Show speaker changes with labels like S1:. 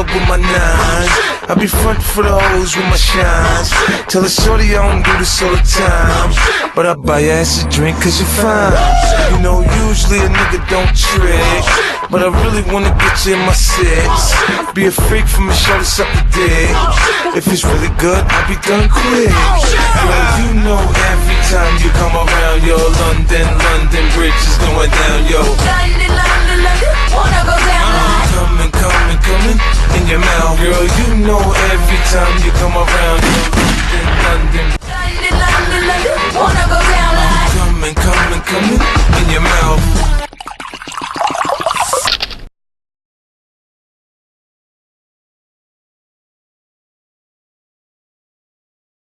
S1: up with my nines. I be front for the hoes with my shines. Tell a shorty I don't do this all the time, but I buy your ass a drink cause you're fine. You know usually a nigga don't trick, but I really wanna get you in my six. Be a freak from a show to suck a dick. If it's really good, I'll be done quick. Girl, you know every time you come around, yo, London Bridge is going down, yo.
S2: London, wanna go down.
S1: Coming in your mouth. Girl, you know every time you come around,